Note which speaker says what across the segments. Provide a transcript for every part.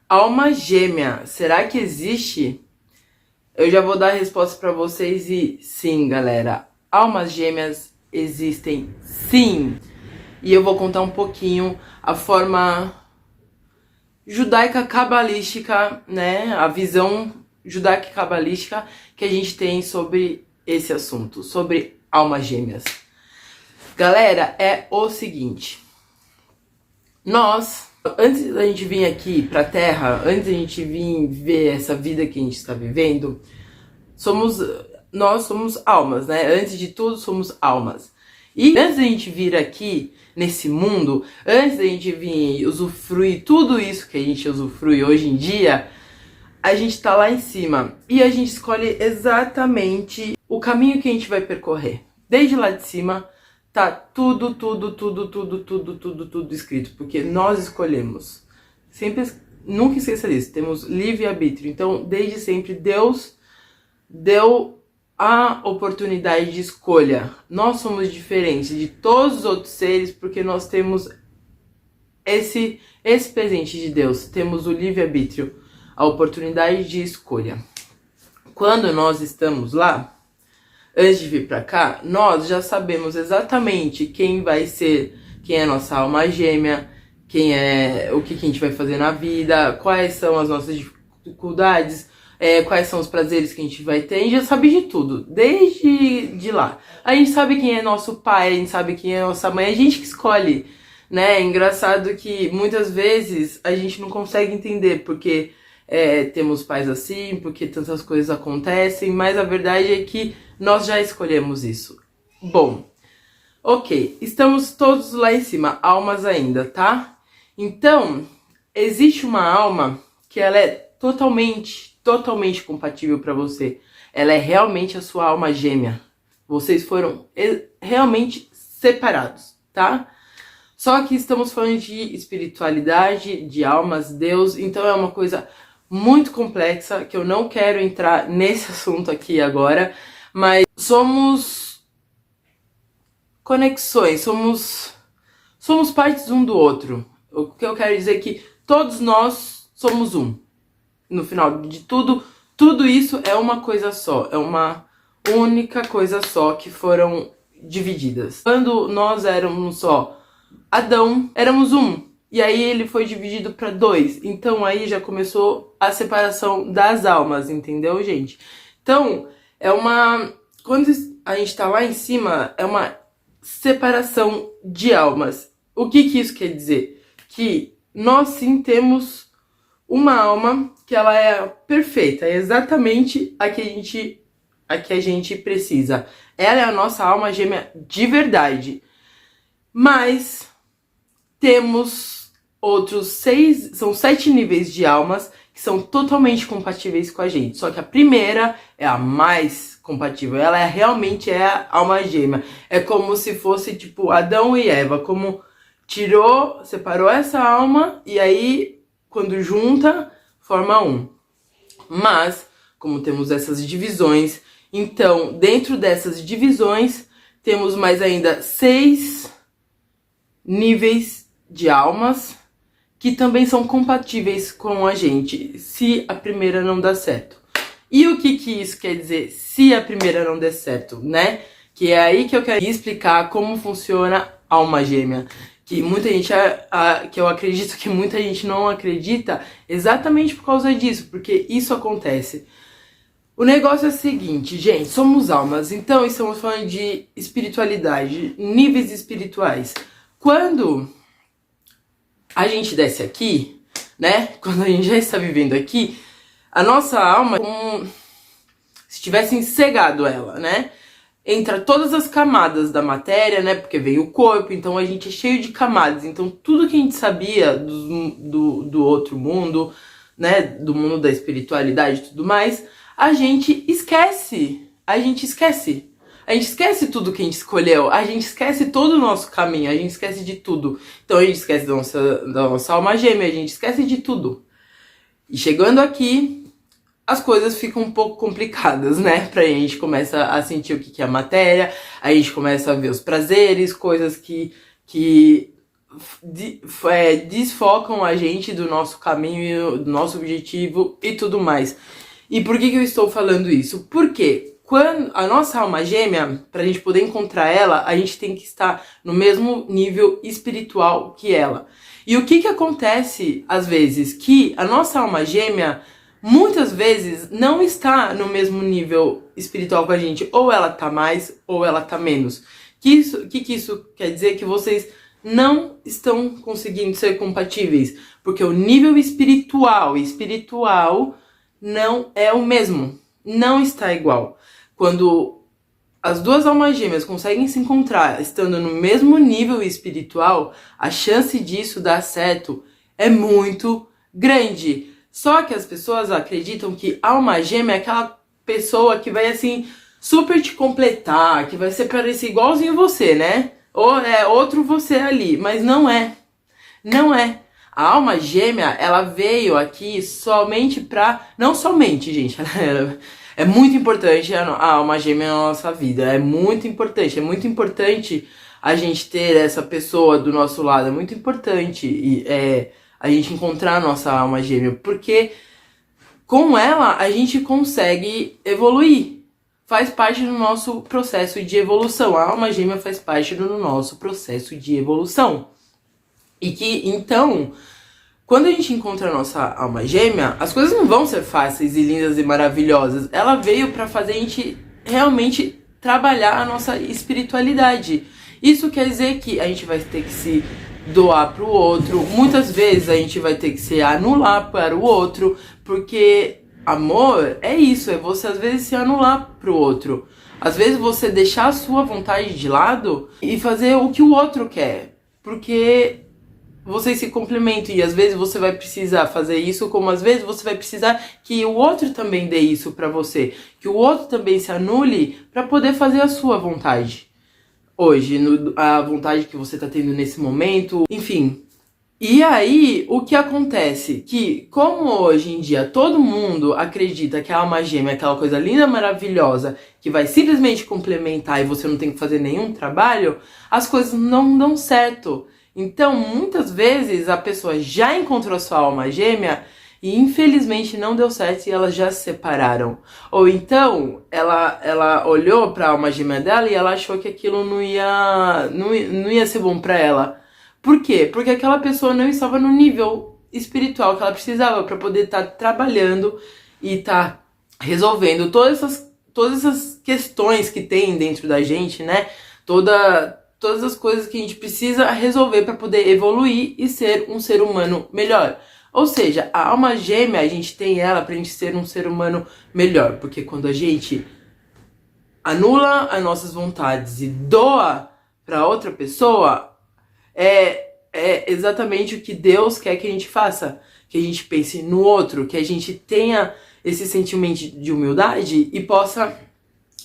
Speaker 1: Alma gêmea, será que existe? Eu já vou dar a resposta para vocês e sim, galera. Almas gêmeas existem, sim. E eu vou contar um pouquinho a forma judaica cabalística, né? A visão judaica cabalística que a gente tem sobre esse assunto, sobre almas gêmeas. Galera, é o seguinte. Nós, antes da gente vir aqui pra Terra, antes da gente vir ver essa vida que a gente está vivendo, nós somos almas, né? Antes de tudo, somos almas. E antes da gente vir aqui nesse mundo, antes da gente vir usufruir tudo isso que a gente usufrui hoje em dia, a gente tá lá em cima e a gente escolhe exatamente o caminho que a gente vai percorrer. Desde lá de cima, tá tudo escrito, porque nós escolhemos. Sempre, nunca esqueça disso, temos livre-arbítrio. Então, desde sempre, Deus deu a oportunidade de escolha. Nós somos diferentes de todos os outros seres, porque nós temos esse presente de Deus. Temos o livre-arbítrio, a oportunidade de escolha. Quando nós estamos lá, antes de vir pra cá, nós já sabemos exatamente quem vai ser, quem é a nossa alma gêmea, quem é, o que a gente vai fazer na vida, quais são as nossas dificuldades, quais são os prazeres que a gente vai ter. A gente já sabe de tudo, desde de lá. A gente sabe quem é nosso pai, a gente sabe quem é nossa mãe, a gente que escolhe, né? É engraçado que muitas vezes a gente não consegue entender porque temos pais assim, porque tantas coisas acontecem, mas a verdade é que nós já escolhemos isso. Bom, ok, estamos todos lá em cima, almas ainda, tá? Então, existe uma alma que ela é totalmente compatível para você. Ela é realmente a sua alma gêmea. Vocês foram realmente separados, tá? Só que estamos falando de espiritualidade, de almas, Deus, então é uma coisa muito complexa que eu não quero entrar nesse assunto aqui agora, mas somos conexões, somos partes um do outro. O que eu quero dizer é que todos nós somos um. No final de tudo isso é uma coisa só, é uma única coisa só que foram divididas. Quando nós éramos só Adão, éramos um. E aí ele foi dividido para dois. Então aí já começou a separação das almas, entendeu, gente? Então, quando a gente tá lá em cima, é uma separação de almas. O que isso quer dizer? Que nós sim temos uma alma que ela é perfeita, é exatamente a que a gente precisa. Ela é a nossa alma gêmea de verdade. Mas temos são 7 níveis de almas que são totalmente compatíveis com a gente. Só que a primeira é a mais compatível. Ela realmente é a alma gêmea. É como se fosse tipo Adão e Eva, como separou essa alma e aí quando junta, forma um. Mas, como temos essas divisões, então, dentro dessas divisões, temos mais ainda 6 níveis de almas que também são compatíveis com a gente, se a primeira não dá certo. E o que isso quer dizer, se a primeira não der certo, né? Que é aí que eu quero explicar como funciona a alma gêmea. Que muita gente, que eu acredito que muita gente não acredita exatamente por causa disso, porque isso acontece. O negócio é o seguinte, gente, somos almas, então estamos falando de espiritualidade, níveis espirituais. Quando a gente desce aqui, né, quando a gente já está vivendo aqui, a nossa alma é como se tivessem cegado ela, né? Entra todas as camadas da matéria, né? Porque vem o corpo, então a gente é cheio de camadas. Então tudo que a gente sabia do outro mundo, né? Do mundo da espiritualidade e tudo mais, a gente esquece. A gente esquece tudo que a gente escolheu. A gente esquece todo o nosso caminho. A gente esquece de tudo. Então a gente esquece da nossa alma gêmea. A gente esquece de tudo. E chegando aqui, as coisas ficam um pouco complicadas, né? Pra gente começa a sentir o que é a matéria, a gente começa a ver os prazeres, coisas que desfocam a gente do nosso caminho, do nosso objetivo e tudo mais. E por que eu estou falando isso? Porque quando a nossa alma gêmea, pra gente poder encontrar ela, a gente tem que estar no mesmo nível espiritual que ela. E o que acontece às vezes? Que a nossa alma gêmea muitas vezes não está no mesmo nível espiritual com a gente. Ou ela tá mais, ou ela tá menos. Que isso quer dizer? Que vocês não estão conseguindo ser compatíveis. Porque o nível espiritual não é o mesmo. Não está igual. Quando as duas almas gêmeas conseguem se encontrar estando no mesmo nível espiritual, a chance disso dar certo é muito grande. Só que as pessoas acreditam que a alma gêmea é aquela pessoa que vai assim super te completar, que vai ser parecer igualzinho você, né? Ou é outro você ali, mas não é. Não é. A alma gêmea, ela veio aqui somente pra... Não somente, gente. É muito importante a alma gêmea na nossa vida. É muito importante. É muito importante a gente ter essa pessoa do nosso lado. É muito importante a gente encontrar a nossa alma gêmea. Porque com ela a gente consegue evoluir. Faz parte do nosso processo de evolução. A alma gêmea faz parte do nosso processo de evolução. E que, então, quando a gente encontra a nossa alma gêmea, as coisas não vão ser fáceis e lindas e maravilhosas. Ela veio para fazer a gente realmente trabalhar a nossa espiritualidade. Isso quer dizer que a gente vai ter que se doar para o outro. Muitas vezes a gente vai ter que se anular para o outro, porque amor é isso, é você às vezes se anular para o outro. Às vezes você deixar a sua vontade de lado e fazer o que o outro quer, porque vocês se complementam e às vezes você vai precisar fazer isso, como às vezes você vai precisar que o outro também dê isso pra você, que o outro também se anule pra poder fazer a sua vontade. Hoje, a vontade que você tá tendo nesse momento, enfim. E aí, o que acontece? Que, como hoje em dia todo mundo acredita que a alma gêmea é aquela coisa linda, maravilhosa, que vai simplesmente complementar e você não tem que fazer nenhum trabalho, as coisas não dão certo. Então, muitas vezes, a pessoa já encontrou a sua alma gêmea e, infelizmente, não deu certo e elas já se separaram. Ou então, ela olhou para a alma gêmea dela e ela achou que aquilo não ia ser bom para ela. Por quê? Porque aquela pessoa não estava no nível espiritual que ela precisava para poder estar trabalhando e estar resolvendo todas essas questões que tem dentro da gente, né? Todas as coisas que a gente precisa resolver para poder evoluir e ser um ser humano melhor. Ou seja, a alma gêmea, a gente tem ela pra gente ser um ser humano melhor. Porque quando a gente anula as nossas vontades e doa pra outra pessoa, é exatamente o que Deus quer que a gente faça. Que a gente pense no outro, que a gente tenha esse sentimento de humildade e possa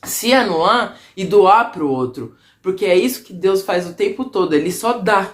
Speaker 1: se anular e doar pro outro. Porque é isso que Deus faz o tempo todo. Ele só dá.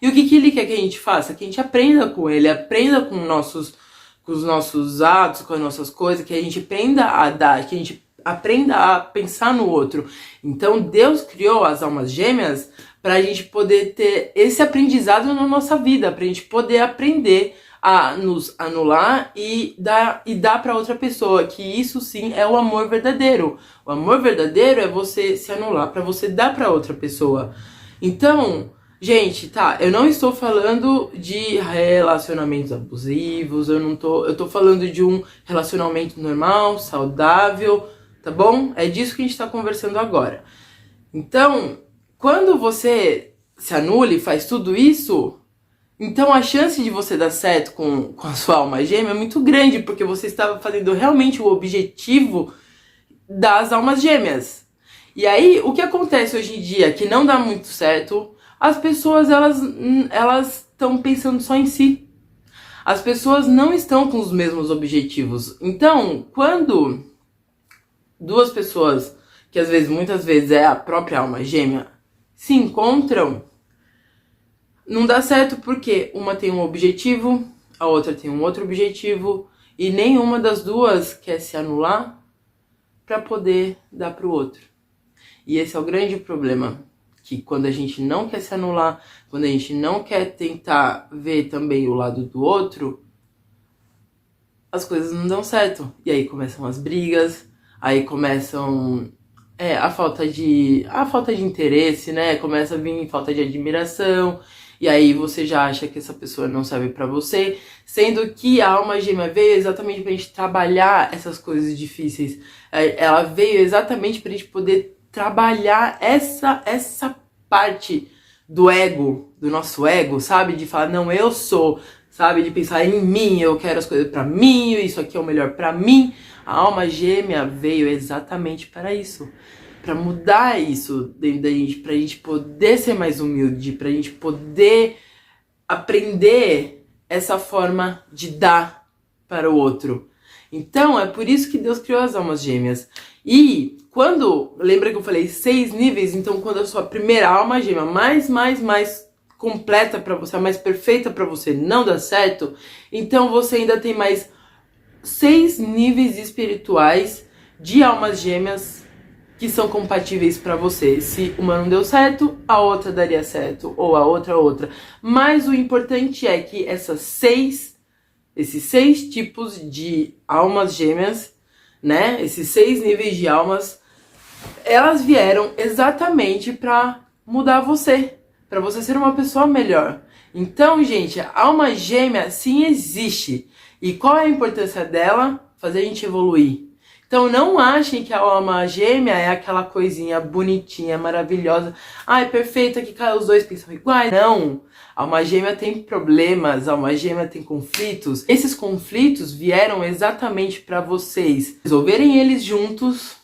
Speaker 1: E o que ele quer que a gente faça? Que a gente aprenda com ele, aprenda com os nossos atos, com as nossas coisas, que a gente aprenda a dar, que a gente aprenda a pensar no outro. Então Deus criou as almas gêmeas pra gente poder ter esse aprendizado na nossa vida, pra gente poder aprender a nos anular e dar para outra pessoa, que isso sim é o amor verdadeiro. O amor verdadeiro é você se anular para você dar para outra pessoa. Então, gente, tá, eu não estou falando de relacionamentos abusivos, eu tô falando de um relacionamento normal, saudável, tá bom? É disso que a gente tá conversando agora. Então, quando você se anula e faz tudo isso, então a chance de você dar certo com a sua alma gêmea é muito grande, porque você estava fazendo realmente o objetivo das almas gêmeas. E aí, o que acontece hoje em dia, que não dá muito certo, as pessoas, elas estão pensando só em si. As pessoas não estão com os mesmos objetivos. Então, quando duas pessoas, que às vezes, muitas vezes é a própria alma gêmea, se encontram, não dá certo porque uma tem um objetivo, a outra tem um outro objetivo e nenhuma das duas quer se anular para poder dar pro outro. E esse é o grande problema, que quando a gente não quer se anular, quando a gente não quer tentar ver também o lado do outro, as coisas não dão certo. E aí começam as brigas, aí começam a falta de interesse, né? Começa a vir falta de admiração, e aí você já acha que essa pessoa não serve pra você, sendo que a alma gêmea veio exatamente pra gente trabalhar essas coisas difíceis. Ela veio exatamente pra gente poder trabalhar essa parte do ego, do nosso ego, sabe? De falar, não, eu sou, sabe? De pensar em mim, eu quero as coisas pra mim, isso aqui é o melhor pra mim. A alma gêmea veio exatamente para isso. Pra mudar isso dentro da gente, pra gente poder ser mais humilde, pra gente poder aprender essa forma de dar para o outro. Então, é por isso que Deus criou as almas gêmeas. E quando, lembra que eu falei 6 níveis? Então, quando a sua primeira alma gêmea mais completa pra você, a mais perfeita pra você, não dá certo, então você ainda tem mais 6 níveis espirituais de almas gêmeas que são compatíveis pra você. Se uma não deu certo, a outra daria certo, ou a outra. Mas o importante é que esses 6 tipos de almas gêmeas, né? Esses 6 níveis de almas, elas vieram exatamente pra mudar você, pra você ser uma pessoa melhor. Então, gente, a alma gêmea sim existe. E qual é a importância dela? Fazer a gente evoluir. Então não achem que a alma gêmea é aquela coisinha bonitinha, maravilhosa. Ai, perfeita, que os dois pensam iguais. Não! A alma gêmea tem problemas, a alma gêmea tem conflitos. Esses conflitos vieram exatamente para vocês resolverem eles juntos,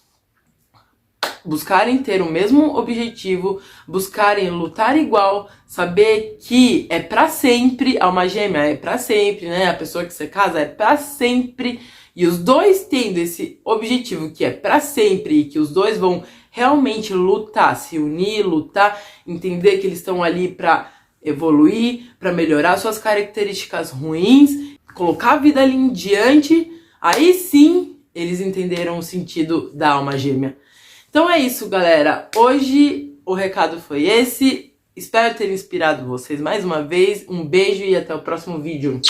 Speaker 1: buscarem ter o mesmo objetivo, buscarem lutar igual, saber que é pra sempre, a alma gêmea é pra sempre, né? A pessoa que você casa é pra sempre. E os dois tendo esse objetivo que é pra sempre e que os dois vão realmente lutar, se unir, lutar, entender que eles estão ali pra evoluir, pra melhorar suas características ruins, colocar a vida ali em diante, aí sim eles entenderam o sentido da alma gêmea. Então é isso, galera. Hoje o recado foi esse. Espero ter inspirado vocês mais uma vez. Um beijo e até o próximo vídeo.